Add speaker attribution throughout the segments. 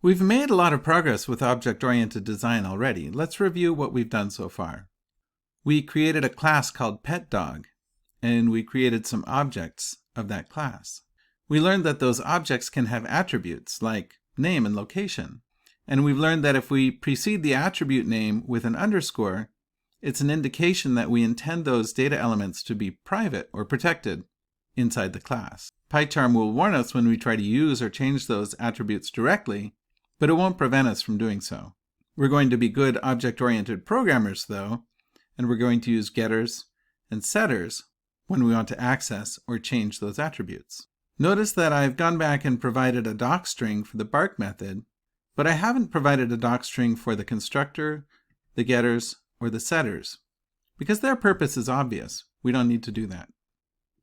Speaker 1: We've made a lot of progress with object-oriented design already. Let's review what we've done so far. We created a class called PetDog, and we created some objects of that class. We learned that those objects can have attributes like name and location. And we've learned that if we precede the attribute name with an underscore, it's an indication that we intend those data elements to be private or protected inside the class. PyCharm will warn us when we try to use or change those attributes directly, but it won't prevent us from doing so. We're going to be good object-oriented programmers, though, and we're going to use getters and setters when we want to access or change those attributes. Notice that I've gone back and provided a docstring for the bark method, but I haven't provided a docstring for the constructor, the getters, or the setters, because their purpose is obvious. We don't need to do that.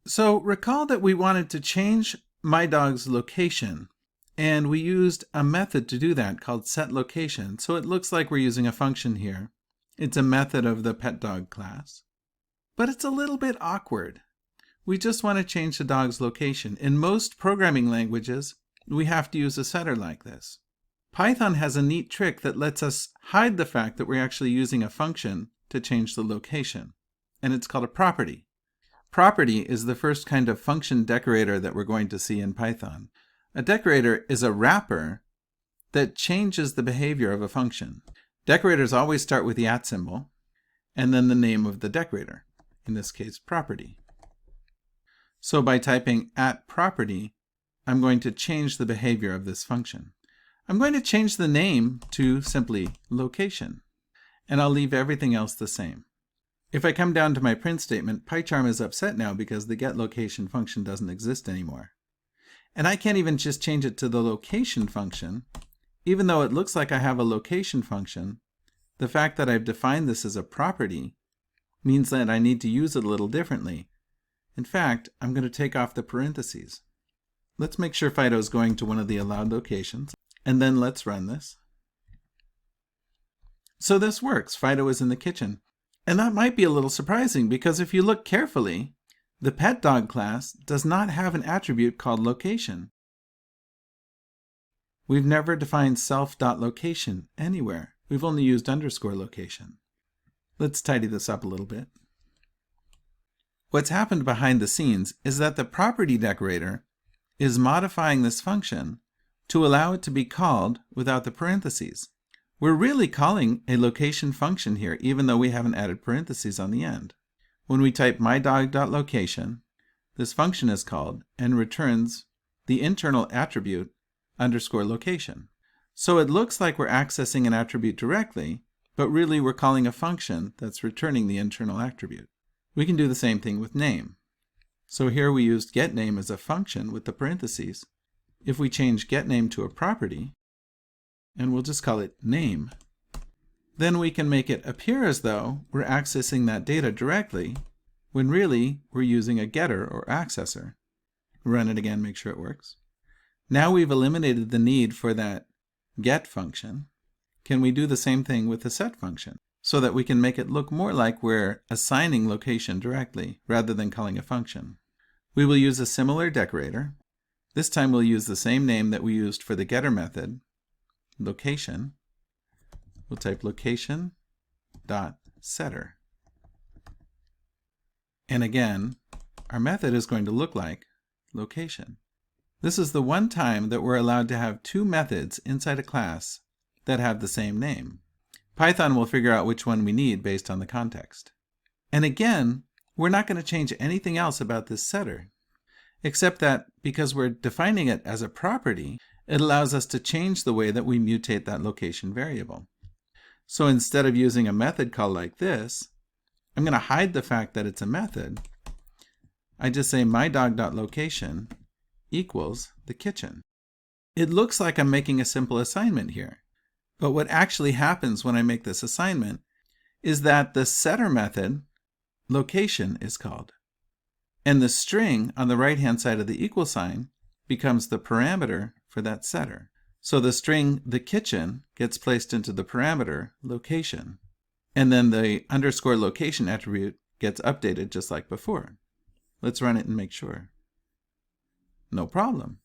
Speaker 1: So recall that we wanted to change my dog's location, and we used a method to do that called setLocation. So it looks like we're using a function here. It's a method of the PetDog class, but it's a little bit awkward. We just want to change the dog's location. In most programming languages, we have to use a setter like this. Python has a neat trick that lets us hide the fact that we're actually using a function to change the location, and it's called a property. Property is the first kind of function decorator that we're going to see in Python. A decorator is a wrapper that changes the behavior of a function. Decorators always start with the @ symbol, and then the name of the decorator, in this case property. So by typing @property, I'm going to change the behavior of this function. I'm going to change the name to simply location, and I'll leave everything else the same. If I come down to my print statement, PyCharm is upset now because the getLocation function doesn't exist anymore. And I can't even just change it to the location function. Even though it looks like I have a location function, the fact that I've defined this as a property means that I need to use it a little differently. In fact, I'm going to take off the parentheses. Let's make sure Fido is going to one of the allowed locations. And then let's run this. So this works. Fido is in the kitchen. And that might be a little surprising because if you look carefully, the PetDog class does not have an attribute called location. We've never defined self.location anywhere. We've only used underscore location. Let's tidy this up a little bit. What's happened behind the scenes is that the property decorator is modifying this function to allow it to be called without the parentheses. We're really calling a location function here, even though we haven't added parentheses on the end. When we type mydog.location, this function is called and returns the internal attribute underscore location. So it looks like we're accessing an attribute directly, but really we're calling a function that's returning the internal attribute. We can do the same thing with name. So here we used getName as a function with the parentheses. If we change getName to a property, and we'll just call it name, then we can make it appear as though we're accessing that data directly, when really we're using a getter or accessor. Run it again, make sure it works. Now we've eliminated the need for that get function. Can we do the same thing with the set function so that we can make it look more like we're assigning location directly rather than calling a function? We will use a similar decorator. This time we'll use the same name that we used for the getter method, location. We'll type location.setter. And again, our method is going to look like location. This is the one time that we're allowed to have two methods inside a class that have the same name. Python will figure out which one we need based on the context. And again, we're not going to change anything else about this setter, except that because we're defining it as a property, it allows us to change the way that we mutate that location variable. So instead of using a method call like this, I'm going to hide the fact that it's a method. I just say mydog.location equals the kitchen. It looks like I'm making a simple assignment here, but what actually happens when I make this assignment is that the setter method, location, is called. And the string on the right-hand side of the equal sign becomes the parameter for that setter. So the string, the kitchen, gets placed into the parameter, location. And then the underscore location attribute gets updated just like before. Let's run it and make sure. No problem.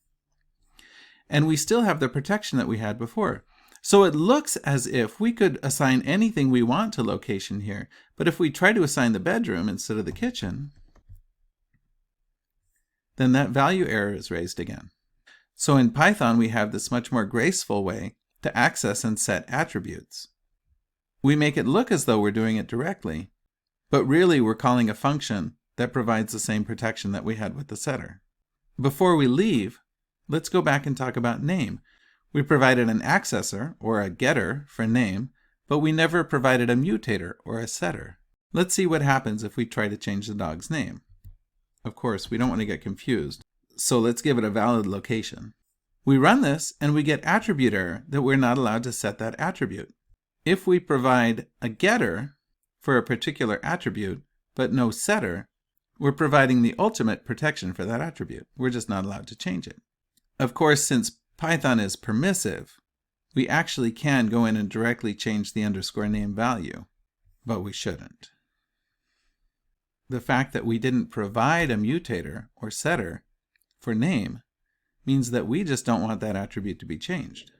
Speaker 1: and we still have the protection that we had before. So it looks as if we could assign anything we want to location here, but if we try to assign the bedroom instead of the kitchen, then that value error is raised again. So in Python, we have this much more graceful way to access and set attributes. We make it look as though we're doing it directly, but really we're calling a function that provides the same protection that we had with the setter. Before we leave, let's go back and talk about name. We provided an accessor, or a getter, for name, but we never provided a mutator, or a setter. Let's see what happens if we try to change the dog's name. Of course, we don't want to get confused, so let's give it a valid location. We run this, and we get attribute error that we're not allowed to set that attribute. If we provide a getter for a particular attribute, but no setter, we're providing the ultimate protection for that attribute. We're just not allowed to change it. Of course, since Python is permissive, we actually can go in and directly change the underscore name value, but we shouldn't. The fact that we didn't provide a mutator or setter for name means that we just don't want that attribute to be changed.